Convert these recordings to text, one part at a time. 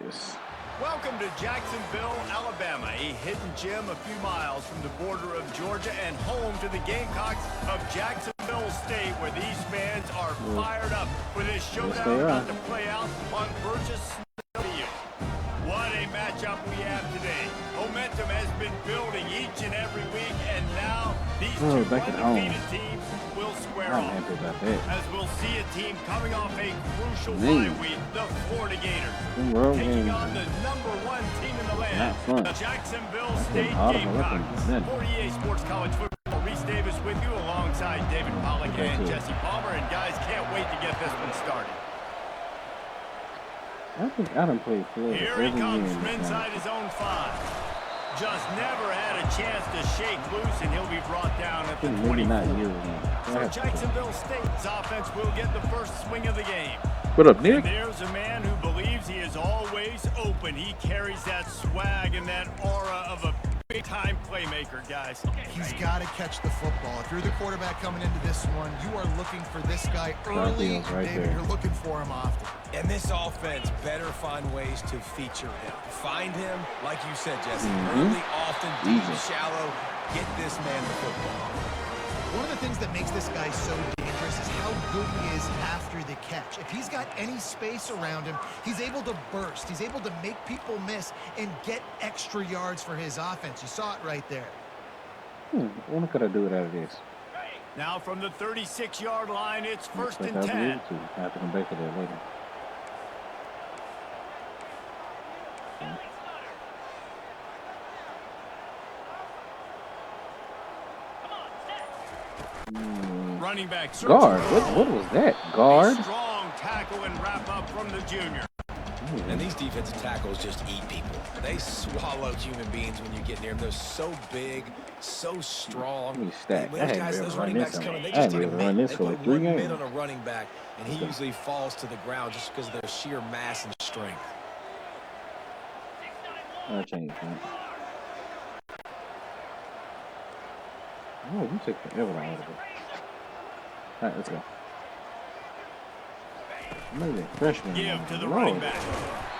this. Welcome to Jacksonville, Alabama, a hidden gem a few miles from the border of Georgia and home to the Gamecocks of Jacksonville State, where these fans are fired up for this showdown about to play out on Burgess Field. What a matchup we have today. Momentum has been building each and every week, and now these two undefeated teams will square off. As we'll see a team coming off a crucial bye week, the Florida Gators, taking on the #1 team in the land, the Jacksonville State Gamecocks. 48 Sports College Football, Reese Davis with you alongside David Pollack and Jesse Palmer, and guys, can't wait to get this one started. I think I done played Florida. Here he comes from inside his own 5. Just never had a chance to shake loose, and he'll be brought down at the 24. So Jacksonville State's offense will get the first swing of the game. What up, Nick? And there's a man who believes he is always open. He carries that swag and that aura of a big-time playmaker, guys. He's got to catch the football. If you're the quarterback coming into this one, you are looking for this guy early. David, you're looking for him often. And this offense better find ways to feature him. Find him, like you said, Jesse, early, often, deep, shallow. Get this man the football. One of the things that makes this guy so dangerous is how good he is after the catch. If he's got any space around him, he's able to burst. He's able to make people miss and get extra yards for his offense. You saw it right there. What could I do without this? Now from the 36-yard line, it's 1st and 10. I have to come back to that later. Running back guard. What was that? Guard. A strong tackle and wrap up from the junior. And these defensive tackles just eat people. They swallow human beings when you get near them. They're so big, so strong. Those guys, those running backs coming, they just need a man. They put one mid on a running back, and he usually falls to the ground just because of their sheer mass and strength. I'll change that. Oh, you took forever out of it. All right, let's go. Maybe a freshman. Give to the running back.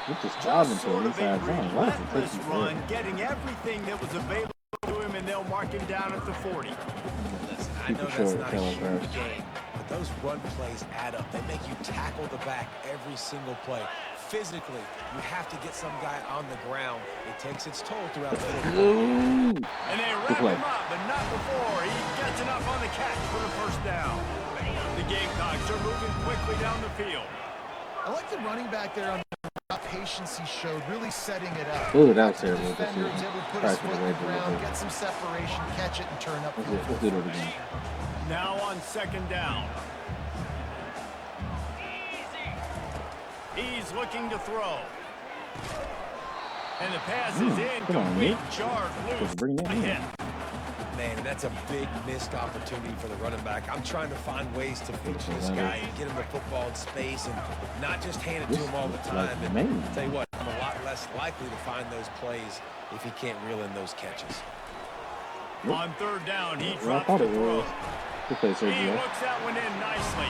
Get this job into an inside zone. Relentless run, getting everything that was available to him, and they'll mark him down at the 40. Listen, I know that's not a huge game, but those run plays add up. They make you tackle the back every single play. Physically, you have to get some guy on the ground. It takes its toll throughout the football. And they wrap him up, but not before he gets enough on the catch for the 1st down. The Gamecocks are moving quickly down the field. I like the running back there on the patience he showed, really setting it up. Ooh, that was terrible. Defender is able to put his foot on the ground, get some separation, catch it, and turn up. Let's do it again. Now on 2nd down. He's looking to throw. And the pass is incomplete. Jarred loose. A hit. Man, that's a big missed opportunity for the running back. I'm trying to find ways to feature this guy and get him the football in space and not just hand it to him all the time. And I'll tell you what, I'm a lot less likely to find those plays if he can't reel in those catches. On 3rd down, he drops the throw. He looks that one in nicely.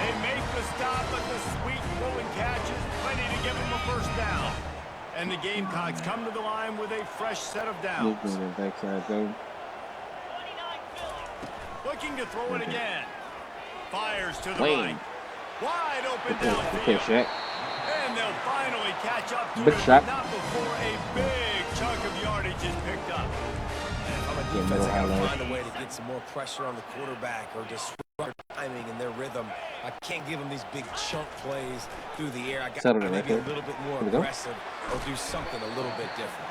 They make the stop, but the sweet rolling catch is plenty to give him a 1st down. And the Gamecocks come to the line with a fresh set of downs. Looking to throw it again. Fires to the right. Wide open downfield. And they'll finally catch up to it, but not before a big chunk of yardage is picked up. Defense, I gotta find a way to get some more pressure on the quarterback or disrupt their timing and their rhythm. I can't give them these big chunk plays through the air. I got to maybe a little bit more aggressive or do something a little bit different.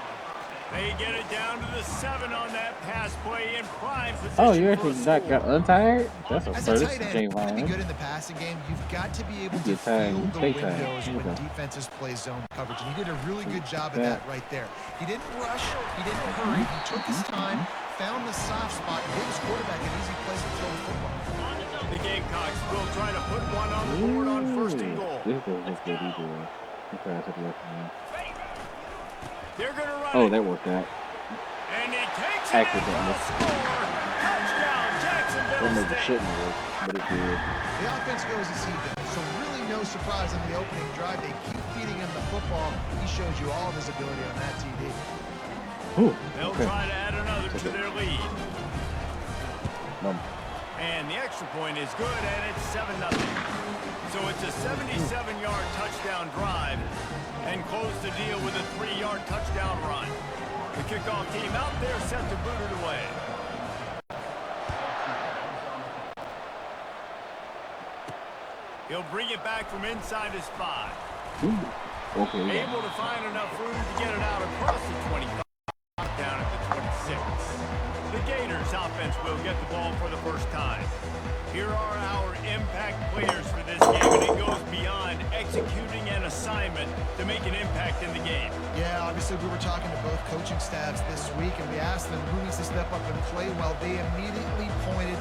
They get it down to the 7 on that pass play in prime position. Oh, you actually got untired? That's a first. Jayvon. To be good in the passing game, you've got to be able to field the windows when defenses play zone coverage. And he did a really good job of that right there. He didn't rush. He didn't hurry. He took his time, found the soft spot, and gave his quarterback an easy place to throw the football. The Gamecocks will try to put one on the board on 1st and goal. They're going to run. Oh, that worked out. And he takes it out for the score. Touchdown, Jacksonville State. Shouldn't work, but it did. The offense goes as he does, so really no surprise on the opening drive. They keep feeding him the football. He showed you all of his ability on that TD. Ooh, They'll try to add another to their lead. And the extra point is good, and it's 7-0. So it's a 77-yard touchdown drive, and close the deal with a 3-yard touchdown run. The kickoff team out there set to boot it away. He'll bring it back from inside his 5. Okay. Able to find enough room to get it out across the 25, down at the 26. The Gators offense will get the ball for the first time. Here are our impact players for this game, and it goes beyond executing an assignment to make an impact in the game. Yeah, obviously we were talking to both coaching staffs this week, and we asked them who needs to step up and play well. They immediately pointed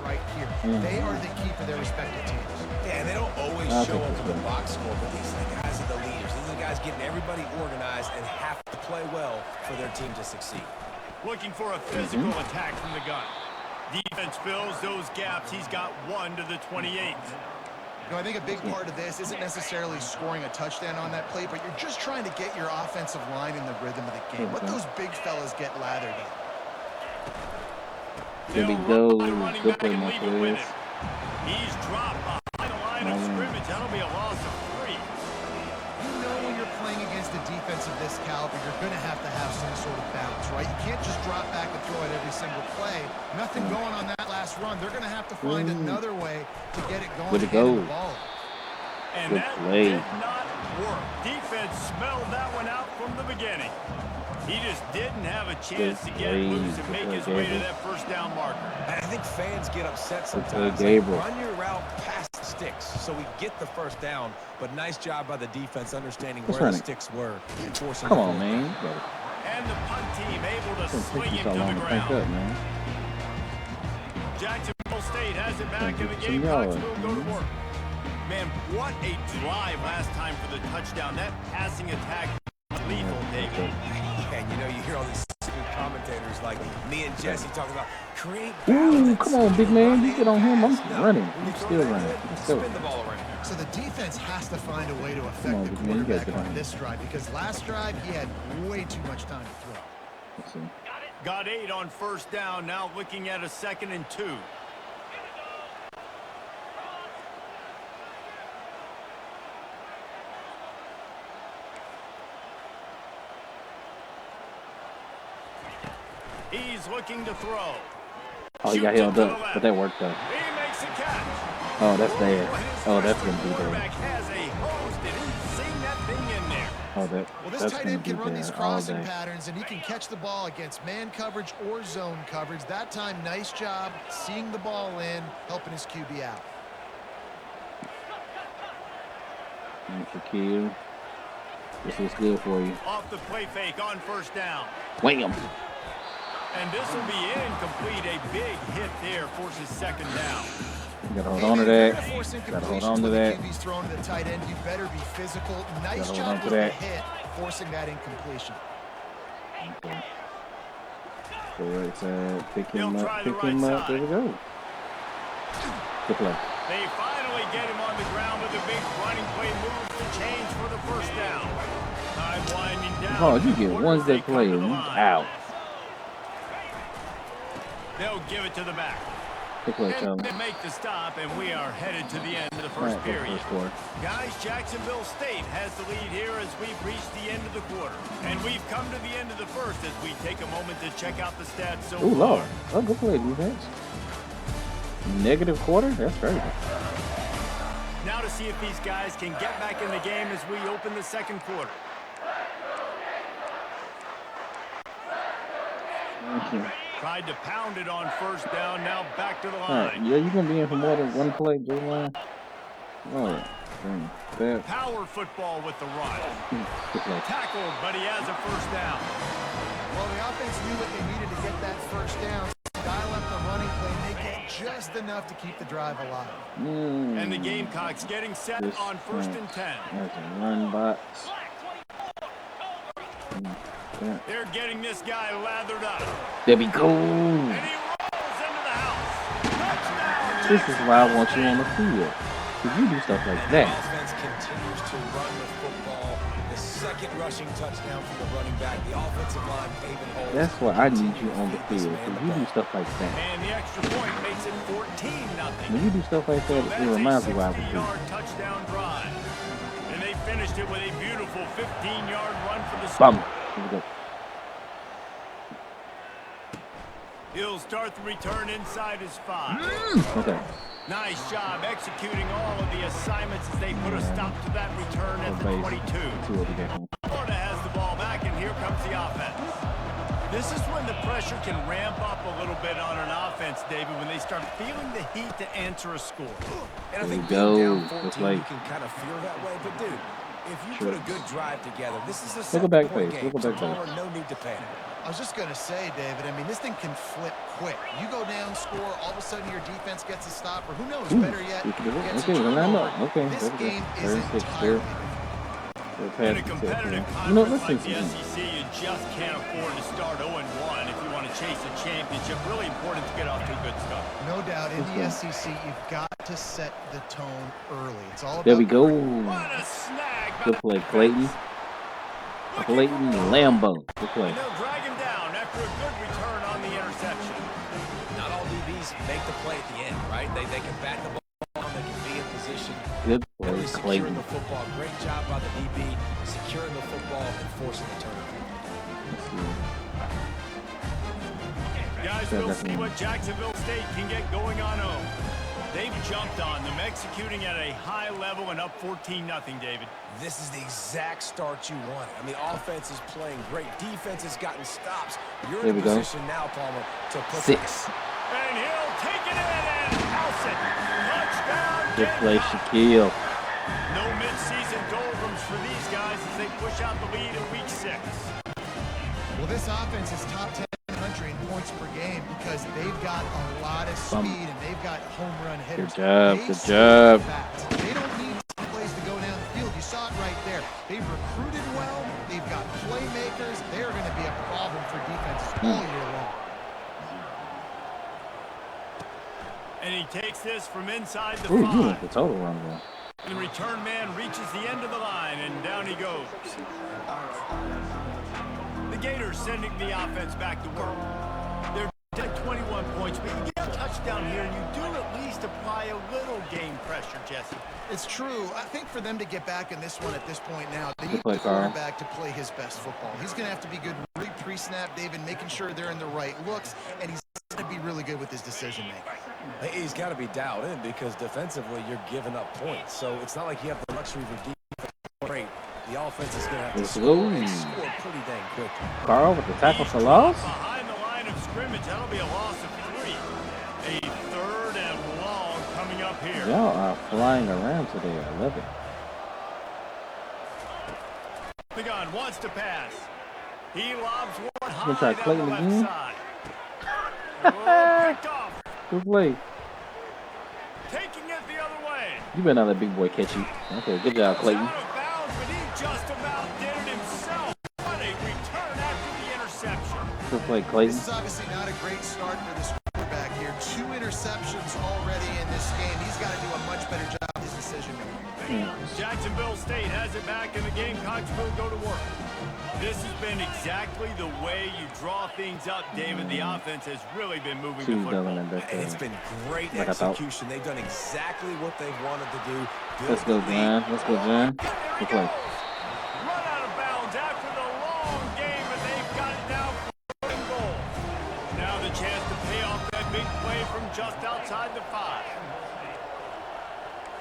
right here. They are the key for their respective teams. Yeah, and they don't always show up with the box score, but these are the guys are the leaders. These are the guys getting everybody organized and have to play well for their team to succeed. Looking for a physical attack from the gun. Defense fills those gaps. He's got 1 to the 28. You know, I think a big part of this isn't necessarily scoring a touchdown on that play, but you're just trying to get your offensive line in the rhythm of the game. Let those big fellas get lathered up. Here we go. Good play, my He's dropped behind the line of scrimmage. That'll be a loss of 3. You know when you're playing against a defense of this caliber, you're going to have some sort of balance, right? You can't just drop back and throw it every single play. Nothing going on that last run. They're going to have to find another way to get it going and get the ball. And that did not work. Defense smelled that one out from the beginning. He just didn't have a chance to get loose and make his way to that first down marker. And I think fans get upset sometimes. Like, run your route past the sticks so we get the first down. But nice job by the defense understanding where the sticks were and forcing. Come on, man. And the punt team able to swing him to the ground. Jacksonville State has it back in the Gamecocks will go to work. Man, what a drive last time for the touchdown. That passing attack was lethal, David. And you know, you hear all these commentators like me and Jesse talking about create. Ooh, come on, big man. You get on him. I'm running. I'm still running. Spin the ball around. So the defense has to find a way to affect the quarterback on this drive, because last drive he had way too much time to throw. Let's see. Got 8 on first down. Now looking at a 2nd and 2. He's looking to throw. Oh, he got held up, but that worked though. He makes a catch. Oh, that's there. Oh, that's gonna be there. Has a hose. Did he sing that thing in there? Oh, that. Well, this tight end can run these crossing patterns, and he can catch the ball against man coverage or zone coverage. That time, nice job seeing the ball in, helping his QB out. Shaquille, this is good for you. Off the play fake on first down. Wham! And this will be incomplete. A big hit there forces 2nd down. You gotta hold on to that. Gotta hold on to that. QB's thrown to the tight end. You better be physical. Nice job with the hit, forcing that incompletion. Okay. So it's pick him up. There we go. Good play. They finally get him on the ground with a big running play move to change for the first down. Time winding down. Oh, you get ones that play and you out. They'll give it to the back. Good play, and they make the stop, and we are headed to the end of the first period. Guys, Jacksonville State has the lead here as we've reached the end of the quarter. And we've come to the end of the first as we take a moment to check out the stats so far. Ooh, Lord. Oh, good play, defense. Negative quarter? That's crazy. Now to see if these guys can get back in the game as we open the second quarter. Tried to pound it on first down, now back to the line. Right. Yeah, you're going to be in for more than one play, Jayvon. Oh, that. Power football with the run. Tackled, but he has a first down. Well, the offense knew what they needed to get that first down. Dial up the running play, and they get just enough to keep the drive alive. And the Gamecocks getting set on 1st and 10. That's a run box. They're getting this guy lathered up. There we go. And he rolls into the house. Touchdown. This is why I want you on the field. If you do stuff like And that. the offense continues to run the football. The second rushing touchdown from the running back. The offensive line paving holes. That's why I need you on the field. If you do stuff like that. And the extra point makes it 14-0. When you do stuff like that, it reminds me of what I would do. Touchdown drive. And they finished it with a beautiful 15-yard run for the Bum. score. Here we go. He'll start the return inside his 5. Okay. Nice job executing all of the assignments as they put a stop to that return at the 22. Florida has the ball back, and here comes the offense. This is when the pressure can ramp up a little bit on an offense, David, when they start feeling the heat to answer a score. And I think go. down 14, Just like, you can kind of feel that way. But, dude, if you put a good drive together, this is a look at back seven-point face. game. Look at back Tomorrow, face. no need to panic. I was just going to say, David, I mean, this thing can flip quick. You go down, score, all of a sudden your defense gets a stop, or who knows, better yet, gets a turnover. This game is entirely In a competitive conference like the SEC, you just can't afford to start 0-1 if you want to chase a championship. Really important to get off to a good start. No doubt, in the SEC, you've got to set the tone early. It's all about there we go. What a snag. Good play, Clayton. Clayton Lambo. Good play. And they'll drag him down after a good return on the interception. Not all DBs make the play at the end, right? They can bat the ball, they can be in position. Good play, Really securing Clayton. the football. Great job by the DB, securing the football and forcing the turnover. Guys, we'll see what Jacksonville State can get going on home. They've jumped on them, executing at a high level and up 14-0, David. This is the exact start you want. I mean, offense is playing great. Defense has gotten stops. You're in a position now, Palmer, to put 6. And he'll take it in and house it. Touchdown. Good play, Shaquille. No mid-season doldrums for these guys as they push out the lead in week 6. Well, this offense is top 10 in the country in points per game because they've got a lot of speed and they've got home run hitters. Good job. Good job. They don't need plays to go down the field. You saw it right there. They've recruited well. They've got playmakers. They're going to be a problem for defenses all year long. And he takes this from inside the 5. Ooh, you went the total wrong there. The return man reaches the end of the line, and down he goes. The Gators sending the offense back to work. They're at 21 points, but you get a touchdown here, and you do at least apply a little game pressure, Jesse. It's true. I think for them to get back in this one at this point now, they need the quarterback to play his best football. He's going to have to be good pre-snap, David, making sure they're in the right looks, and he's going to be really good with his decision-making. He's got to be dialed in because defensively you're giving up points. So it's not like you have the luxury of a defense. Great. The offense is going to have to score and score pretty dang quickly. Carl with the tackle for loss. Behind the line of scrimmage, that'll be a loss of 3. A 3rd and long coming up here. Y'all are flying around today. I love it. The gun wants to pass. He lobs one high Gonna try down Clayton the left again? side. Oh, picked off. Good play. Taking it the other way. You better not let big boy catch you. Okay, good job, Clayton. Out of bounds, but he just about did it himself. What a return after the interception. Good play, Clayton. This is obviously not a great start for this quarterback here. 2 interceptions already in this game. He's got to do a much better job of his decision-making. Jacksonville State has it back, and the Gamecocks will go to work. This has been exactly the way you draw things up, David. The offense has really been moving the football. And it's been great execution. They've done exactly what they've wanted to do. Let's go, John. Let's go, John. Good play. Run out of bounds after the long game, and they've got it now for a goal. Now the chance to pay off that big play from just outside the 5.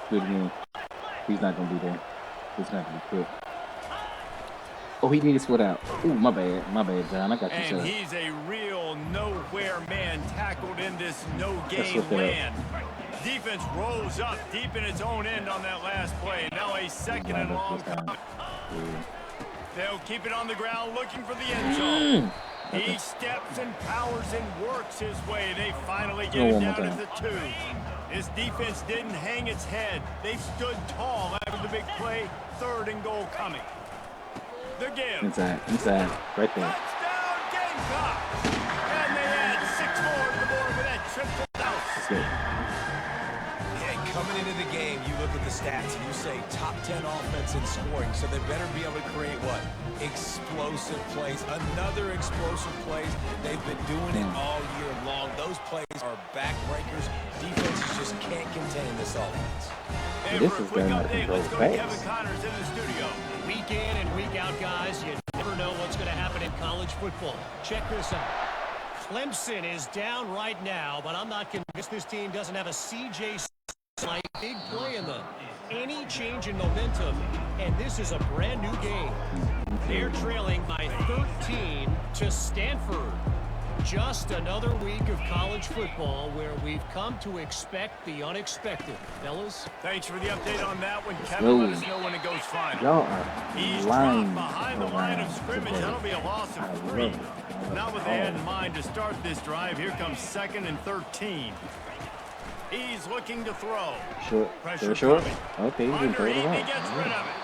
Good game. He's not going to be there. He's not going to be quick. Oh, he needs his foot out. Ooh, my bad. My bad, John. I got you set up. And he's a real nowhere man tackled in this no-game land. Defense rolls up deep in its own end on that last play. Now a 2nd and long coming. They'll keep it on the ground looking for the end zone. He steps and powers and works his way. They finally get him down to the 2. His defense didn't hang its head. They stood tall after the big play. 3rd and goal coming. The give. Inside. Right there. Touchdown Gamecocks. And they add 6 more to the board with that trip to the house. Yeah, Coming into the game, you look at the stats and you say top 10 offense in scoring, so they better be able to create what? Explosive plays. Another explosive plays. They've been doing it all year long. Those plays are backbreakers. Defenses just can't contain this offense. And this for a is quick going update, to let's go to Kevin Connors in the studio. Week in and week out, guys, you never know what's going to happen in college football. Check this out. Clemson is down right now, but I'm not convinced this team doesn't have a CJ like big play in them. Any change in momentum, and this is a brand new game. They're trailing by 13 to Stanford. Just another week of college football where we've come to expect the unexpected. Fellas? Thanks for the update on that one, Kevin. Let us know when it goes final. Y'all are He's lying dropped behind the line of scrimmage. That'll be a loss of 3. Not what they had in mind to start this drive. Here comes 2nd and 13. He's looking to throw. Pressure short. Okay, you can throw it He out. gets rid of it.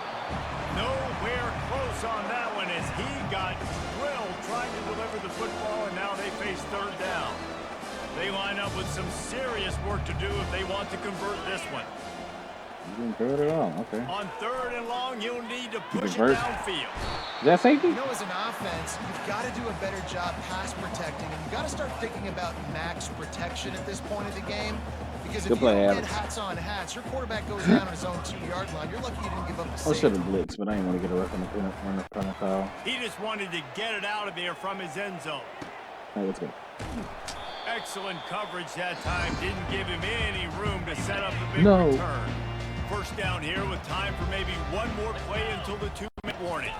Nowhere close on that one as he got drilled trying to deliver the football, and now they face 3rd down. They line up with some serious work to do if they want to convert this one. You can throw it all. Okay. On 3rd and long, you'll need to push it Convert. downfield. Is that safety? You know, as an offense, you've got to do a better job pass protecting, and you've got to start thinking about max protection at this point of the game. Because if you don't get hats on hats, your quarterback goes down on his own 2-yard line. You're lucky you didn't give up a safety. I should have blitzed, but I didn't want to get a rough on the front of foul. He just wanted to get it out of there from his end zone. All right, let's go. Excellent coverage that time. Didn't give him any room to set up the big return. First down here with time for maybe one more play until the 2-minute warning.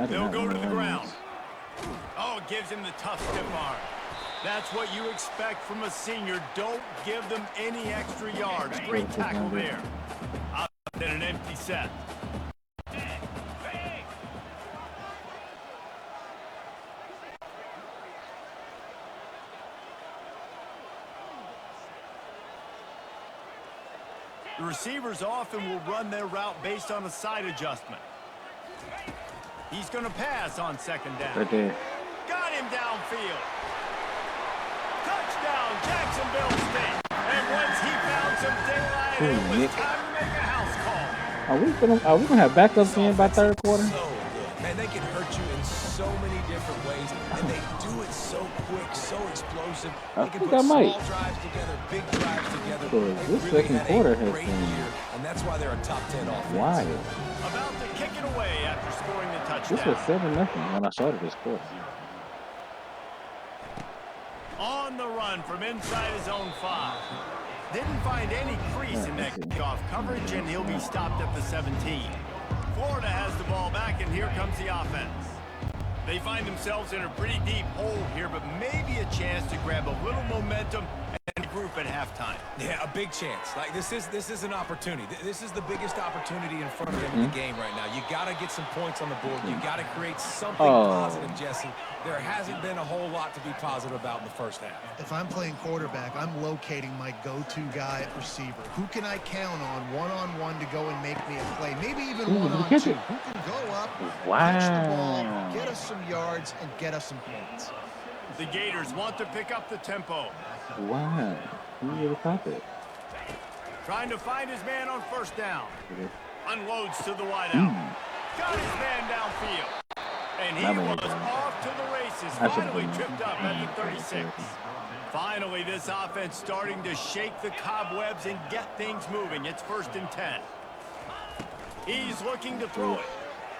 They'll go to the ground. Oh, it gives him the tough stiff arm. That's what you expect from a senior. Don't give them any extra yards. Great tackle there. Out in an empty set. The receivers often will run their route based on a side adjustment. He's going to pass on 2nd down. Right there. Got him downfield. Touchdown, Jacksonville State. And once he found some daylight, it was time to make a house call. Are we gonna have backups in by 3rd quarter? So good. Man, they can hurt you in so many different ways, and they do it so quick, so explosive. They can put small drives together, big drives together. So this second quarter has been year, and that's why they're a top 10 offense. Wild. About to kick it away after scoring the touchdown. This was 7-0 when I started this quarter. On the run from inside his own 5. Didn't find any crease in that kickoff coverage, and he'll be stopped at the 17. Florida has the ball back, and here comes the offense. They find themselves in a pretty deep hole here, but maybe a chance to grab a little momentum and group at halftime. Yeah, a big chance. Like this is an opportunity. This is the biggest opportunity in front of them in the game right now. You got to get some points on the board. You got to create something positive, Jesse. There hasn't been a whole lot to be positive about in the first half. If I'm playing quarterback, I'm locating my go-to guy at receiver. Who can I count on one-on-one to go and make me a play? Maybe even one-on-two. Who can go up, catch the ball, get us some yards, and get us some points? The Gators want to pick up the tempo. Wow. Who really caught it? Trying to find his man on 1st down. Unloads to the wideout. Got his man downfield. And he was off to the races. Finally tripped up at the 36. Finally, this offense starting to shake the cobwebs and get things moving. It's 1st and 10. He's looking to throw it.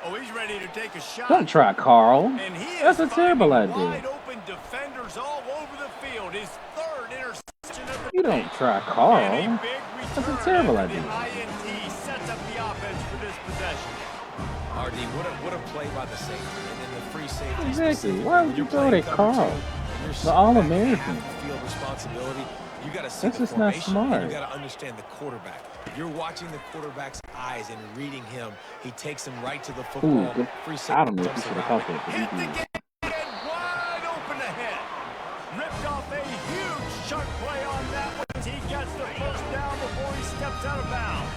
Oh, he's ready to take a shot. Don't try, Carl. And he That's a terrible idea. Wide open defenders all over the field. His 3rd interception of the You don't try, Carl. and a big That's a return terrible after idea. The INT sets up the offense for this possession. RD, what a play by the safety, and then the free safety. Exactly. Why would you throw that, Carl? The All-American. Field responsibility. You got to see That's the just not formation, smart. and you got to understand the quarterback. You're watching the quarterback's eyes and reading him. He takes him right to the football. Ooh, Free I don't know if you jumps should have around. caught that. Hit the game and wide open ahead. Ripped off a huge chunk play on that one. He gets the 1st down before he steps out of bounds.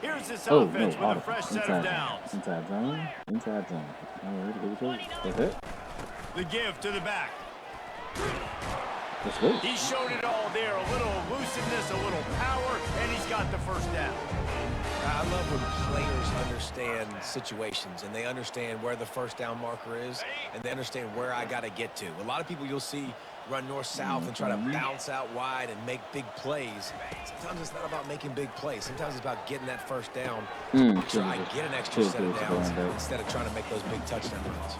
Here's this offense with a fresh set of downs. Inside zone. Inside zone. All right, here we go. That's it. The give to the back. He showed it all there, a little elusiveness, a little power, and he's got the first down. I love when players understand situations and they understand where the first down marker is and they understand where I got to get to. A lot of people you'll see run north-south and try to bounce out wide and make big plays. Sometimes it's not about making big plays. Sometimes it's about getting that first down. Try to get an extra set of downs instead of trying to make those big touchdown runs.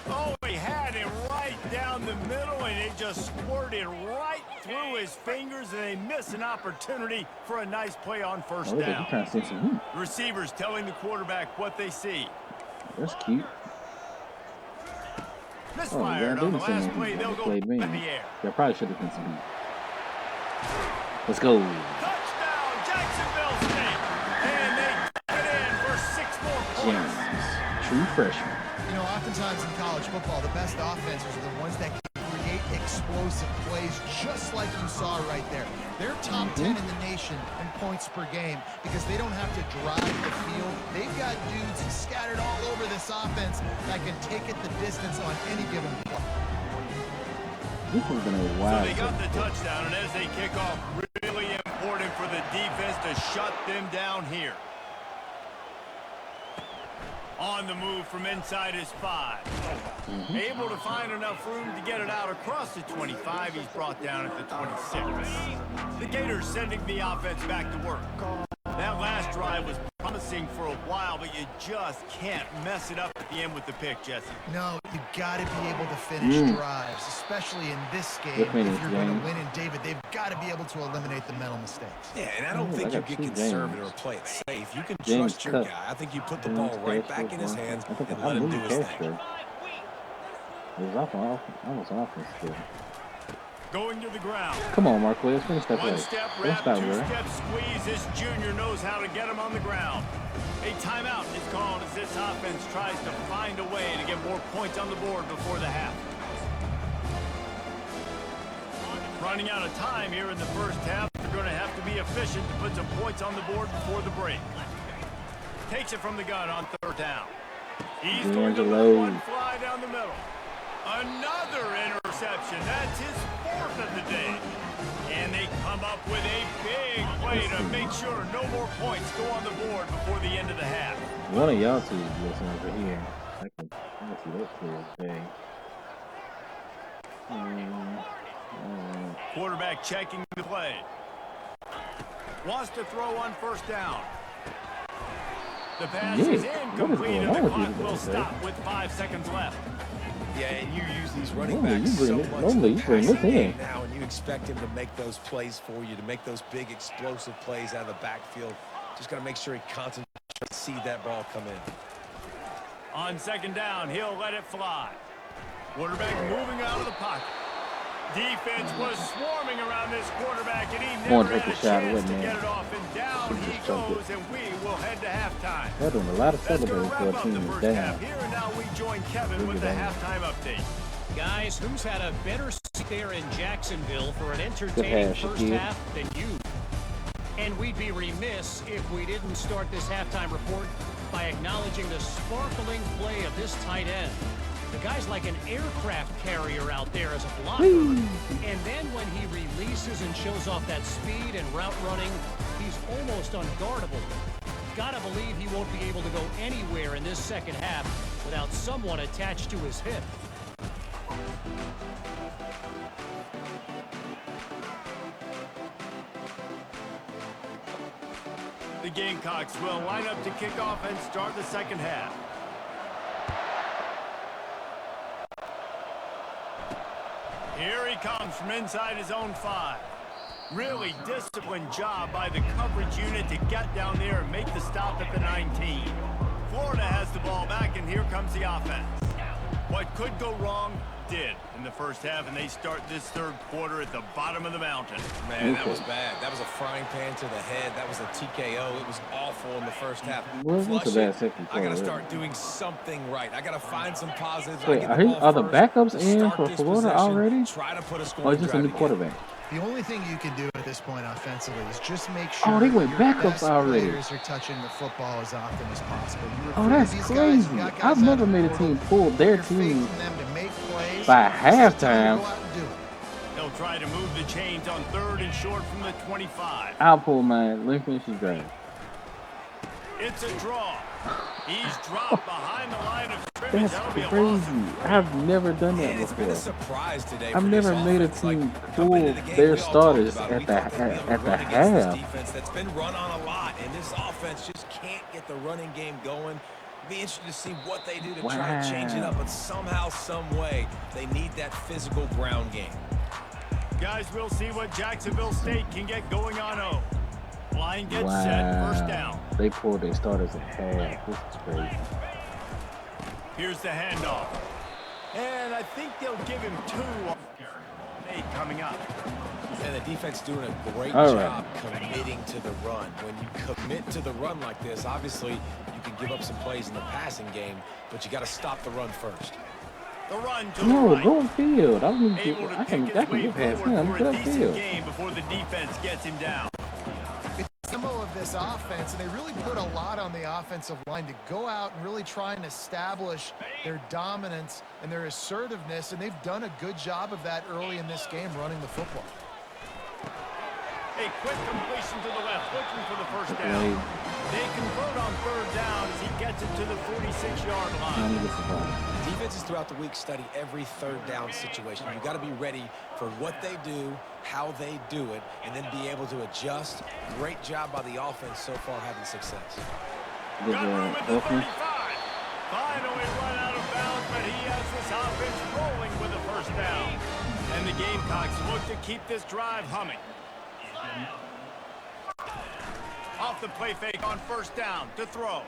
Oh, he had it right down the middle, and it just squirted right through his fingers, and they miss an opportunity for a nice play on first down. Receivers telling the quarterback what they see. That's cute. Misfired on the last play. They'll go in the air. They probably should have been some beat. Let's go. Touchdown, Jacksonville State. And they get in for 6 more points. James, true freshman. You know, oftentimes in college football, the best offenses are the ones that can create explosive plays, just like you saw right there. They're top 10 in the nation in points per game because they don't have to drive the field. They've got dudes scattered all over this offense that can take it the distance on any given play. This has been a while. So they got the touchdown, and as they kick off, really important for the defense to shut them down here. On the move from inside his 5. Able to find enough room to get it out across the 25. He's brought down at the 26. The Gators sending the offense back to work. That last drive was promising for a while, but you just can't mess it up at the end with the pick, Jesse. No, you got to be able to finish drives, especially in this game. If you're going to win in David, they've got to be able to eliminate the mental mistakes. Yeah, and I don't think you get conservative or play it safe. You can trust your guy. I think you put the ball right back in his hands and let him do his thing. Almost offense still. Going to the ground. Come on, Marquez. Finish that play. One step wrap, two-step squeeze. This junior knows how to get him on the ground. A timeout is called as this offense tries to find a way to get more points on the board before the half. Running out of time here in the first half. They're going to have to be efficient to put some points on the board before the break. Takes it from the gun on 3rd down. He's going to let one fly down the middle. Another interception. That's his 4th of the day. And they come up with a big play to make sure no more points go on the board before the end of the half. One of y'all two is listening over here. I can see that clear as day. Quarterback checking the play. Wants to throw on 1st down. The pass is incomplete and the clock will stop with 5 seconds left. Yeah, and you use these running backs so much in the passing game now, and you expect him to make those plays for you, to make those big explosive plays out of the backfield. Just got to make sure he concentrates to see that ball come in. On 2nd down, he'll let it fly. Quarterback moving out of the pocket. Defense was swarming around this quarterback, and he never had a chance to get it off. And down he goes, and we will head to halftime. They're doing a lot of celebrating for a team that's down. Here and now we join Kevin with the halftime update. Guys, who's had a better seat there in Jacksonville for an entertaining first half than you? And we'd be remiss if we didn't start this halftime report by acknowledging the sparkling play of this tight end. The guy's like an aircraft carrier out there as a blocker. And then when he releases and shows off that speed and route running, he's almost unguardable. Gotta believe he won't be able to go anywhere in this second half without someone attached to his hip. The Gamecocks will line up to kick off and start the second half. Here he comes from inside his own 5. Really disciplined job by the coverage unit to get down there and make the stop at the 19. Florida has the ball back, and here comes the offense. What could go wrong did in the first half, and they start this 3rd quarter at the bottom of the mountain. Man, that was bad. That was a frying pan to the head. That was a TKO. It was awful in the first half. Flush it. I got to start doing something right. I got to find some positives. Wait, are the backups in for Florida already? Try to put a or just a new quarterback? The only thing you can do at this point offensively is just make sure they went your backups already. Players are touching the football as often as possible. That's crazy. I've never made a team pull their team by halftime. They'll try to move the chains on 3rd and short from the 25. I'll pull mine. Let me finish his drive. It's a draw. He's dropped behind the line of scrimmage. That's crazy. I've never done that It's been a before. surprise today. I've never made a team pull their starters at the half. Defense that's been run on a lot, and this offense just can't get the running game going. Be interested to see what they do to try to change it up, but somehow, some way, they need that physical ground game. Guys, we'll see what Jacksonville State can get going on O. Line gets set, 1st down. They pulled their starters at half. This is crazy. Here's the handoff. And I think they'll give him 2 on 8 coming up. And the defense doing a great job committing to the run. When you commit to the run like this, obviously you can give up some plays in the passing game, but you got to stop the run first. The run to the right. Go field. I can get past him. For a decent game before the defense gets him down. Some of this offense, and they really put a lot on the offensive line to go out and really try and establish their dominance and their assertiveness, and they've done a good job of that early in this game running the football. A quick completion to the left, looking for the 1st down. They convert on 3rd down as he gets it to the 46-yard line. Defenses throughout the week study every 3rd down situation. You've got to be ready for what they do, how they do it, and then be able to adjust. Great job by the offense so far having success. Got room at the 35. Finally run out of bounds, but he has this offense rolling with a 1st down. And the Gamecocks look to keep this drive humming. Off the play fake on 1st down to throw.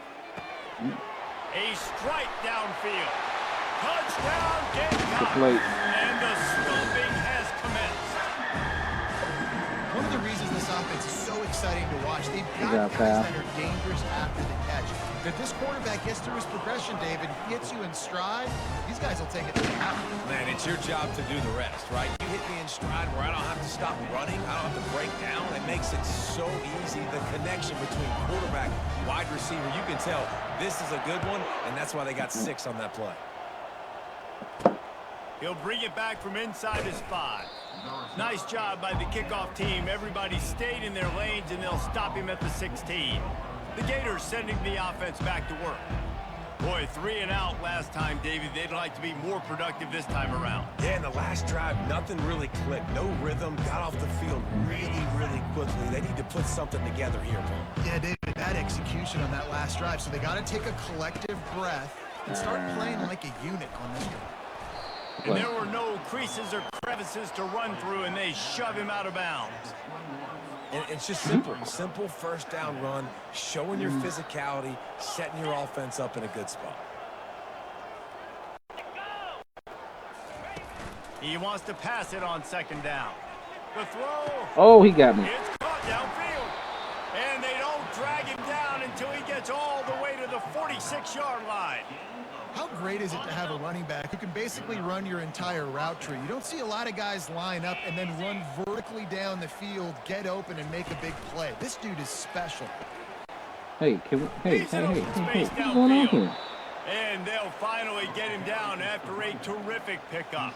A strike downfield. Touchdown Gamecocks. And the stomping has commenced. One of the reasons this offense is so exciting to watch, they've got guys that are dangerous after the catch. If this quarterback gets through his progression, David, gets you in stride, these guys will take it to the house. Man, it's your job to do the rest, right? You hit me in stride where I don't have to stop running. I don't have to break down. It makes it so easy. The connection between quarterback, wide receiver, you can tell this is a good one, and that's why they got 6 on that play. He'll bring it back from inside his 5. Nice job by the kickoff team. Everybody stayed in their lanes, and they'll stop him at the 16. The Gators sending the offense back to work. Boy, 3 and out last time, David. They'd like to be more productive this time around. Yeah, in the last drive, nothing really clicked. No rhythm. Got off the field really quickly. They need to put something together here, Paul. Yeah, David, bad execution on that last drive. So they got to take a collective breath and start playing like a unit on this drive. And there were no creases or crevices to run through, and they shove him out of bounds. And it's just simple 1st down run, showing your physicality, setting your offense up in a good spot. He wants to pass it on 2nd down. The throw. Oh, he got me. It's caught downfield. And they don't drag him down until he gets all the way to the 46-yard line. How great is it to have a running back who can basically run your entire route tree? You don't see a lot of guys line up and then run vertically down the field, get open, and make a big play. This dude is special. Hey, what's going on here? And they'll finally get him down after a terrific pickup.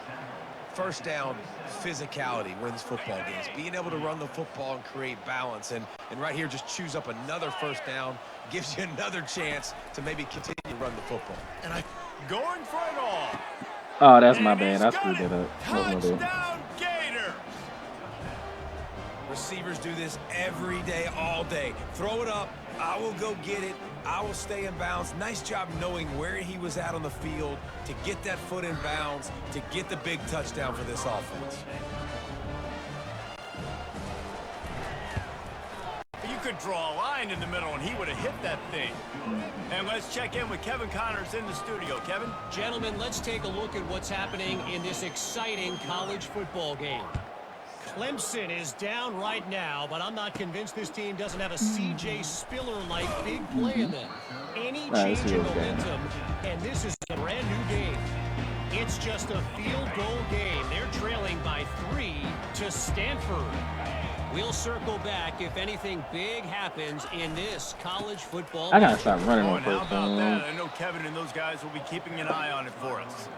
1st down, physicality wins football games. Being able to run the football and create balance. And right here, just choose up another 1st down. Gives you another chance to maybe continue to run the football. And going for it all. Oh, that's my bad. I screwed that up. Touchdown Gators. Receivers do this every day, all day. Throw it up. I will go get it. I will stay in bounds. Nice job knowing where he was at on the field to get that foot in bounds, to get the big touchdown for this offense. You could draw a line in the middle, and he would have hit that thing. And let's check in with Kevin Connors in the studio. Kevin? Gentlemen, let's take a look at what's happening in this exciting college football game. Clemson is down right now, but I'm not convinced this team doesn't have a C.J. Spiller-like big play in them. Any change in momentum, and this is a brand new game. It's just a field goal game. They're trailing by 3 to Stanford. We'll circle back if anything big happens in this college football. I gotta stop running on 1st How about down. that? I know Kevin and those guys will be keeping an eye on it for us.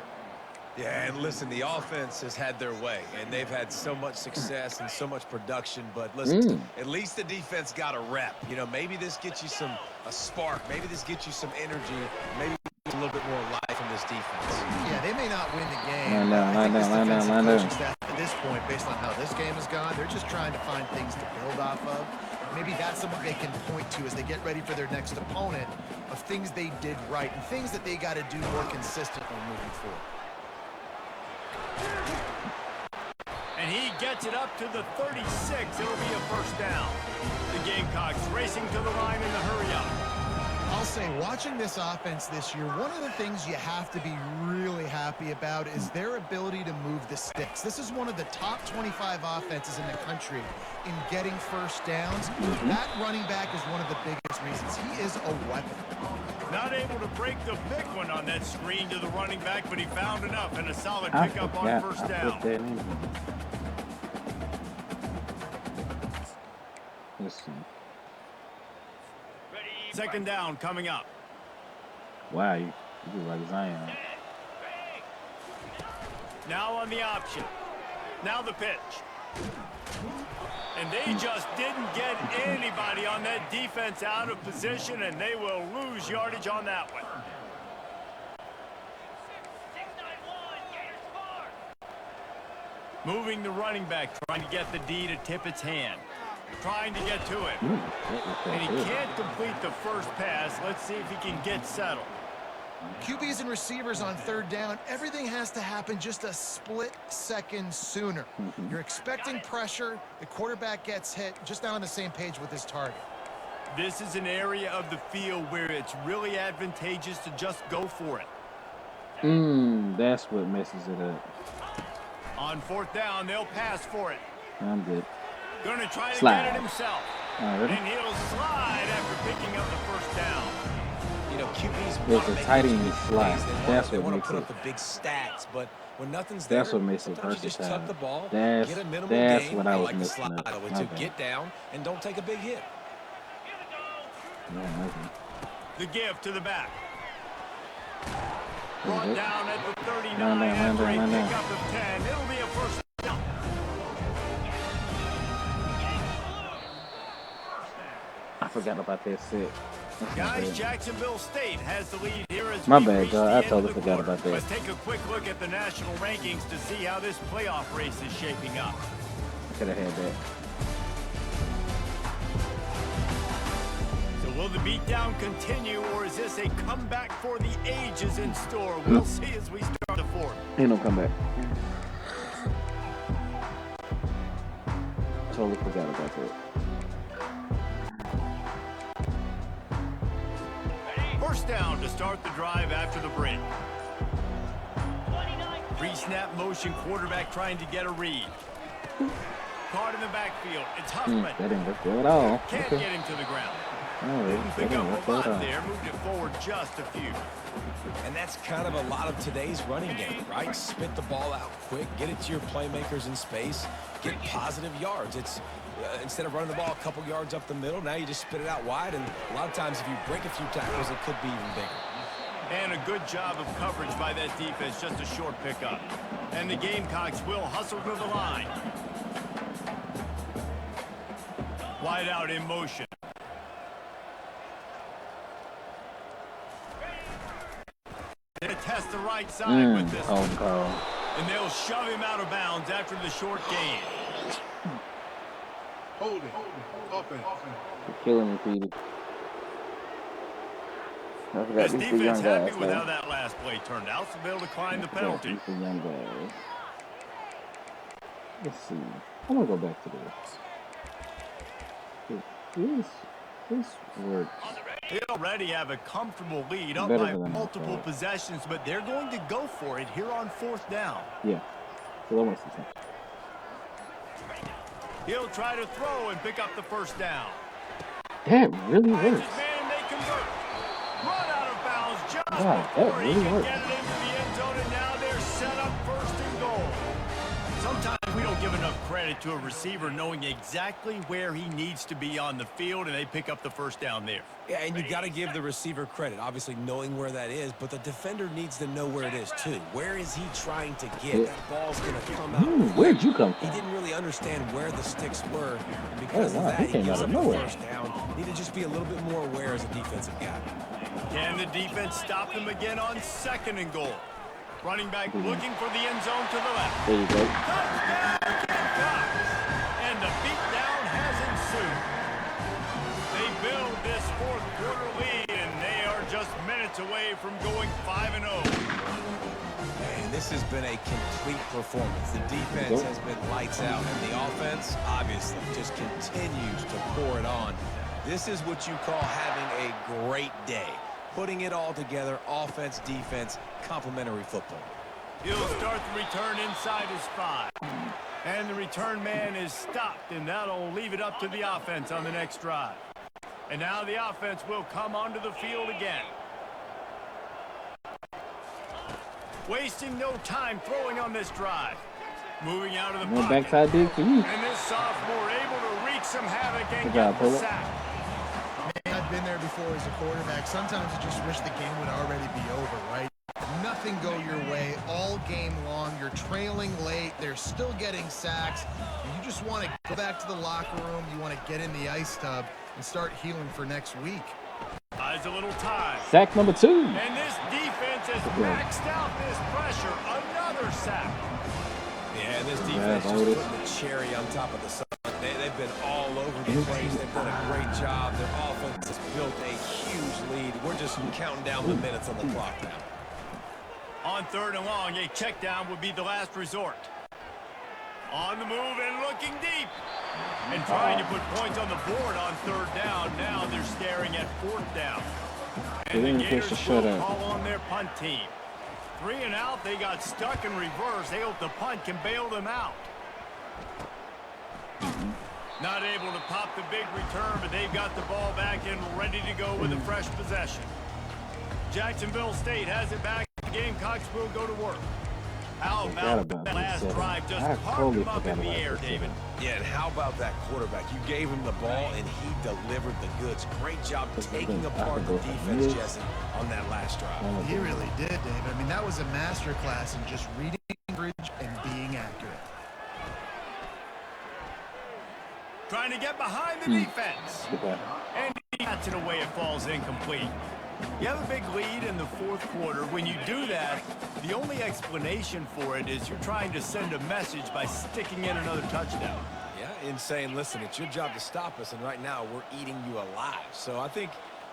Yeah, and listen, the offense has had their way, and they've had so much success and so much production. But listen, at least the defense got a rep. You know, maybe this gets you a spark. Maybe this gets you some energy. Maybe a little bit more life in this defense. Yeah, they may not win the game. At this point, based on how this game has gone, they're just trying to find things to build off of. Maybe that's something they can point to as they get ready for their next opponent of things they did right and things that they got to do more consistently moving forward. And he gets it up to the 36. It'll be a first down. The Gamecocks racing to the line in the hurry-up. I'll say, watching this offense this year, one of the things you have to be really happy about is their ability to move the sticks. This is one of the top 25 offenses in the country in getting first downs. That running back is one of the biggest reasons. He is a weapon. Not able to break the big one on that screen to the running back, but he found enough and a solid pickup on first down. Second down coming up. Wow, you do like Zion. Now on the option. Now the pitch. And they just didn't get anybody on that defense out of position, and they will lose yardage on that one. Moving the running back, trying to get the D to tip its hand. Trying to get to it. And he can't complete the first pass. Let's see if he can get settled. QBs and receivers on third down, everything has to happen just a split second sooner. You're expecting pressure. The quarterback gets hit, just not on the same page with his target. This is an area of the field where it's really advantageous to just go for it. That's what messes it up. On fourth down, they'll pass for it. I'm good. Going to try to Slide. get it himself. Really? And he'll slide after picking up the first down. You know, QBs There's a tight end slide. That's what makes put it. up the big stats, but when nothing's That's there, what makes it sometimes you just versatile. tuck the ball, That's get a minimal gain, what I was like the missing slide up. to get down and don't take a big hit. The give to the back. Brought down at the 39 after a pickup of 10. It'll be a first down. I forgot about that set. Guys, Jacksonville State has the lead here as My we bad, reach the dog. I end totally of the forgot quarter. about that. Let's take a quick look at the national rankings to see how this playoff race is shaping up. I could have had that. So will the beatdown continue, or is this a comeback for the ages in store? We'll see as we start the fourth. Ain't no comeback. Totally forgot about that. First down to start the drive after the break. Pre-snap motion, quarterback trying to get a read. Caught in the backfield. It's Huffman. That didn't work good at all. Can't Okay. get him to the ground. All Didn't right. pick That up didn't a work good lot at all. there. Moved it forward just a few. And that's kind of a lot of today's running game, right? Spit the ball out quick, get it to your playmakers in space, get positive yards. It's instead of running the ball a couple yards up the middle, now you just spit it out wide, and a lot of times if you break a few tackles, it could be even bigger. And a good job of coverage by that defense, just a short pickup. And the Gamecocks will hustle to the line. Wide out in motion. They test the right side with this one. And they'll shove him out of bounds after the short gain. Hold it. Offense. You're killing me, Peter. I forgot This these the defense young happy guys, with man. how that last play turned out, so they'll decline the penalty. These the young guys. Let's see. I'm gonna go back to this. This works. They already have a comfortable lead up Better by than I multiple thought. possessions, but they're going to go for it here on fourth down. Yeah. So that makes sense. He'll try to throw and pick up the first down. That really Finds his works. man and they convert. Run out of bounds just Wow, that before he really can works. get it into the end zone, and now they're set up first and goal. Sometimes we don't give enough credit to a receiver knowing exactly where he needs to be on the field, and they pick up the first down there. Yeah, and you got to give the receiver credit, obviously knowing where that is, but the defender needs to know where it is too. Where is he trying to get? That ball's going to come out. Where'd you come from? He didn't really understand where the sticks were, and because of that, he gives up the first down. Need to just be a little bit more aware as a defensive guy. Can the defense stop them again on 2nd and goal? Running back looking for the end zone to the left. There you go. Touchdown, Gamecocks! And the beatdown has ensued. They build this 4th quarter lead, and they are just minutes away from going 5-0. And this has been a complete performance. The defense has been lights out, and the offense, obviously, just continues to pour it on. This is what you call having a great day. Putting it all together, offense, defense, complementary football. He'll start the return inside his 5. And the return man is stopped, and that'll leave it up to the offense on the next drive. And now the offense will come onto the field again. Wasting no time throwing on this drive. Moving out of the pocket. Backside dig for you. And this sophomore able to wreak some havoc and get the sack. Man, I've been there before as a quarterback. Sometimes you just wish the game would already be over, right? Nothing go your way all game long. You're trailing late. They're still getting sacks. You just want to go back to the locker room. You want to get in the ice tub and start healing for next week. Buys a little time. Sack number 2. And this defense has maxed out this pressure. Another sack. Yeah, and this defense just putting the cherry on top of the sun. They've been all over the place. They've done a great job. Their offense has built a huge lead. We're just counting down the minutes on the clock now. On 3rd and long, a check down would be the last resort. On the move and looking deep. And trying to put points on the board on 3rd down. Now they're staring at 4th down. And the Gators will call on their punt team. 3 and out, they got stuck in reverse. They hope the punt can bail them out. Not able to pop the big return, but they've got the ball back and ready to go with a fresh possession. Jacksonville State has it back. The Gamecocks will go to work. How about that last drive? Just parked him up in the air, David. Yeah, and how about that quarterback? You gave him the ball, and he delivered the goods. Great job taking apart the defense, Jesse, on that last drive. He really did, David. I mean, that was a masterclass in just reading coverage and being accurate. Trying to get behind the defense. And he gets it away. It falls incomplete. You have a big lead in the 4th quarter. When you do that, the only explanation for it is you're trying to send a message by sticking in another touchdown. Yeah, and saying, listen, it's your job to stop us, and right now we're eating you alive. So I think,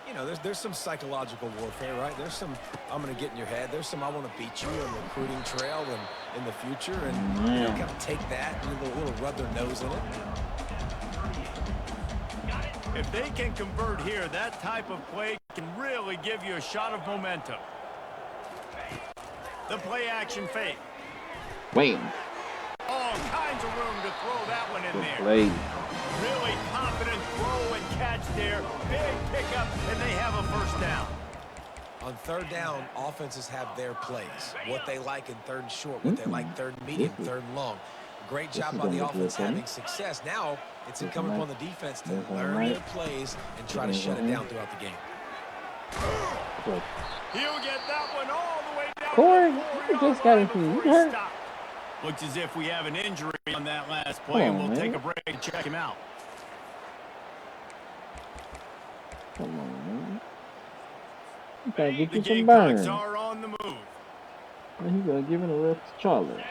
you know, there's some psychological warfare, right? There's some, I'm going to get in your head. There's some, I want to beat you on the recruiting trail and in the future. And, you know, kind of take that and a little rub their nose in it. If they can convert here, that type of play can really give you a shot of momentum. The play action fake. Wait. All kinds of room to throw that one in there. Really confident throw and catch there. Big pickup, and they have a first down. On 3rd down, offenses have their plays. What they like in 3rd and short, what they like 3rd and medium, 3rd and long. Great job by the offense having success. Now it's incumbent upon the defense to learn their plays and try to shut it down throughout the game. He'll get that one all the way down. Corey, you just got hurt. Looks as if we have an injury on that last play, and we'll take a break and check him out. Come on, man. You gotta get The you some burn. Gamecocks are on the move. And he's gonna give it a lift to Charlie.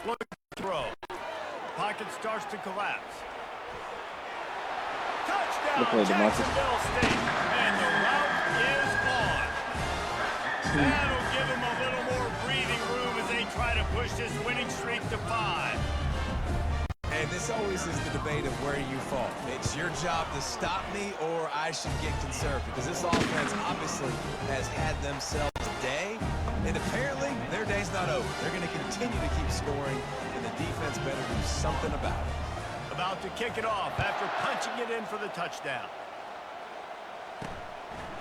Look throw. Pocket starts to collapse. Touchdown, Jacksonville State. And the route is on. That'll give them a little more breathing room as they try to push this winning streak to 5. And this always is the debate of where you fall. It's your job to stop me, or I should get conservative. Because this offense obviously has had themselves a day, and apparently their day's not over. They're going to continue to keep scoring, and the defense better do something about it. About to kick it off after punching it in for the touchdown.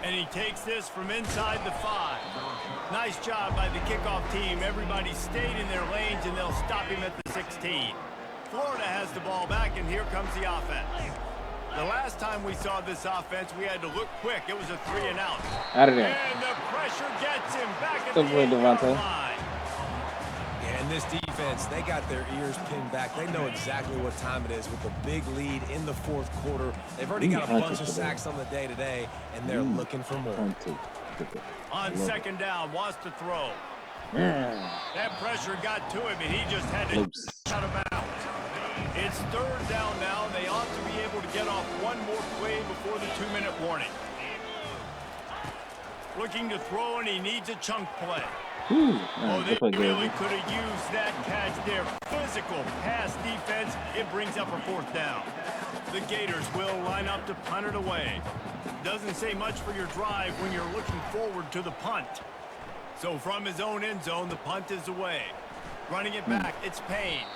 And he takes this from inside the 5. Nice job by the kickoff team. Everybody stayed in their lanes, and they'll stop him at the 16. Florida has the ball back, and here comes the offense. The last time we saw this offense, we had to look quick. It was a 3 and out. Out of there. And the pressure gets him back at Good the boy, 8-yard Devontae. line. Yeah, and this defense, they got their ears pinned back. They know exactly what time it is with a big lead in the 4th quarter. They've already got a bunch of sacks on the day today, and they're looking for more. On 2nd down, wants to throw. That pressure got to him, and he just had to cut him out. It's 3rd down now. They ought to be able to get off one more play before the 2-minute warning. Looking to throw, and he needs a chunk play. They really could have used that catch there. Physical pass defense. It brings up a 4th down. The Gators will line up to punt it away. Doesn't say much for your drive when you're looking forward to the punt. So from his own end zone, the punt is away. Running it back, it's Payne.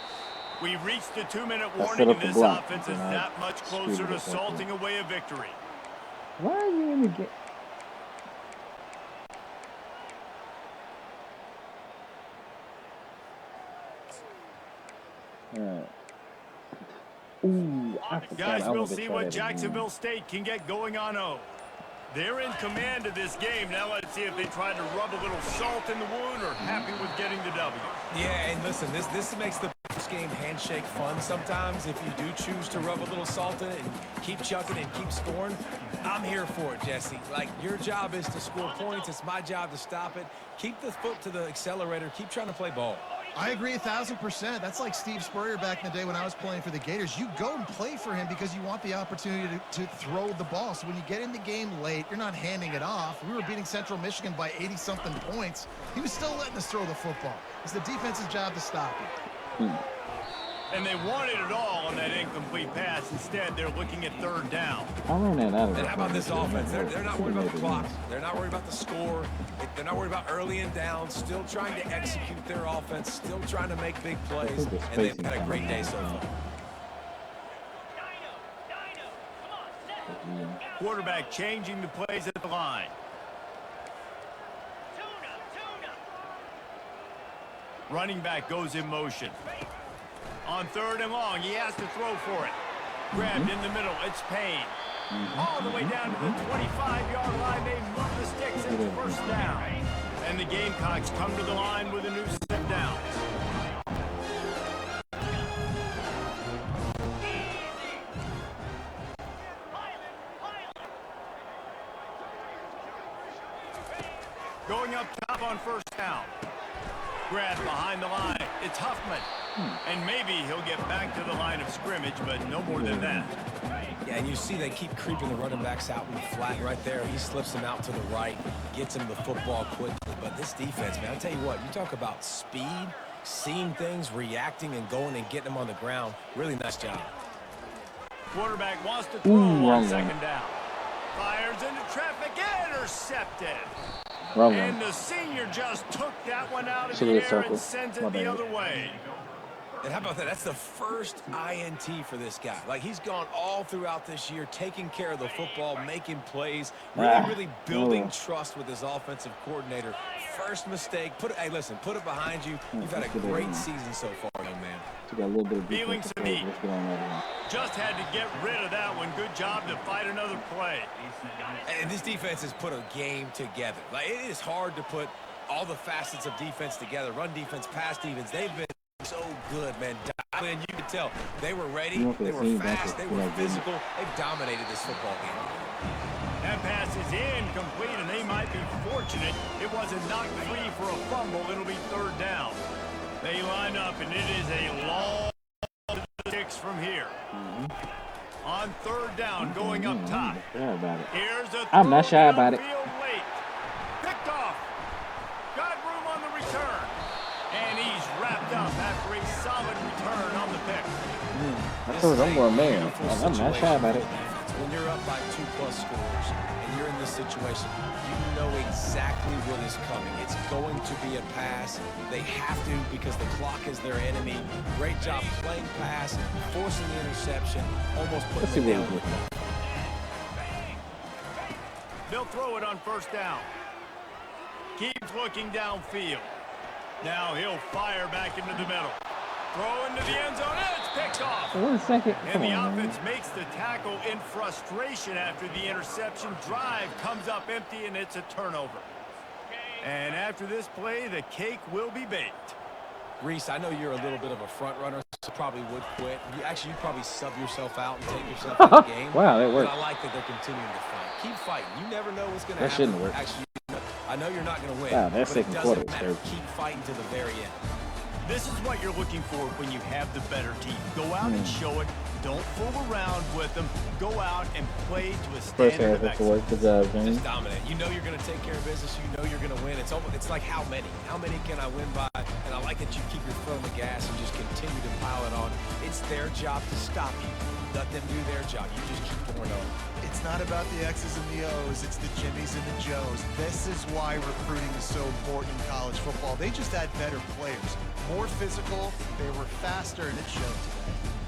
We've reached the 2-minute warning, and this offense is that much closer to salting away a victory. Why are you in the game? Guys, we'll see what Jacksonville State can get going on O. They're in command of this game. Now let's see if they try to rub a little salt in the wound or happy with getting the W. Yeah, and listen, this makes the game handshake fun sometimes. If you do choose to rub a little salt in it and keep chucking and keep scoring, I'm here for it, Jesse. Like, your job is to score points. It's my job to stop it. Keep the foot to the accelerator. Keep trying to play ball. I agree 1,000%. That's like Steve Spurrier back in the day when I was playing for the Gators. You go and play for him because you want the opportunity to throw the ball. So when you get in the game late, you're not handing it off. We were beating Central Michigan by 80-something points. He was still letting us throw the football. It's the defense's job to stop it. And they wanted it all on that incomplete pass. Instead, they're looking at 3rd down. And how about this offense? They're not worried about the clock. They're not worried about the score. They're not worried about early and down. Still trying to execute their offense. Still trying to make big plays. And they've had a great day so far. Quarterback changing the plays at the line. Running back goes in motion. On 3rd and long, he has to throw for it. Grabbed in the middle, it's Payne. All the way down to the 25-yard line, they move the sticks and 1st down. And the Gamecocks come to the line with a new step down. Going up top on 1st down. Grabbed behind the line. It's Huffman. And maybe he'll get back to the line of scrimmage, but no more than that. Yeah, and you see they keep creeping the running backs out in the flat right there. He slips them out to the right, gets him the football quickly. But this defense, man, I'll tell you what, you talk about speed, seeing things, reacting, and going and getting them on the ground. Really nice job. Quarterback wants to throw on 2nd down. Fires into traffic, intercepted. And the senior just took that one out of the air and sends it the other way. And how about that? That's the first INT for this guy. Like, he's gone all throughout this year, taking care of the football, making plays, really building trust with his offensive coordinator. First mistake. Hey, listen, put it behind you. You've had a great season so far, young man. Feeling some heat. Just had to get rid of that one. Good job to fight another play. And this defense has put a game together. Like, it is hard to put all the facets of defense together. Run defense, pass defense. They've been so good, man. And you could tell they were ready, they were fast, they were physical. They've dominated this football game. That pass is incomplete, and they might be fortunate it wasn't knocked free for a fumble. It'll be 3rd down. They line up, and it is a long 6 from here. On 3rd down, going up top. Here's a I'm not shy about it. Late. Picked off. Got room on the return. And he's wrapped up after a solid return on the pick. I told I'm going man. I'm not shy about it. When you're up by 2+ scores and you're in this situation, you know exactly what is coming. It's going to be a pass. They have to because the clock is their enemy. Great job playing pass, forcing the interception, almost putting it down. They'll throw it on first down. Keeps looking downfield. Now he'll fire back into the middle. Throw into the end zone, and it's picked off. 1 second. And the offense makes the tackle in frustration after the interception. Drive comes up empty, and it's a turnover. And after this play, the cake will be baked. Reese, I know you're a little bit of a front runner, so probably would quit. You'd probably sub yourself out and take yourself out of the game. Wow, that worked. But I like that they're continuing to fight. Keep fighting. You never know what's going to happen. That shouldn't work. Actually, I know you're not going to win. Wow, that but second it quarter doesn't was matter. terrible. Keep fighting to the very end. This is what you're looking for when you have the better team. Go out and show it. Don't fool around with them. Go out and play to a First standard half of has to work. Good job, James. Just dominant. You know you're going to take care of business. You know you're going to win. It's like how many? How many can I win by? And I like that you keep your foot on the gas and just continue to pile it on. It's their job to stop you. Let them do their job. You just keep pouring on. It's not about the X's and the O's. It's the Jimmies and the Joes. This is why recruiting is so important in college football. They just had better players, more physical. They were faster, and it showed today.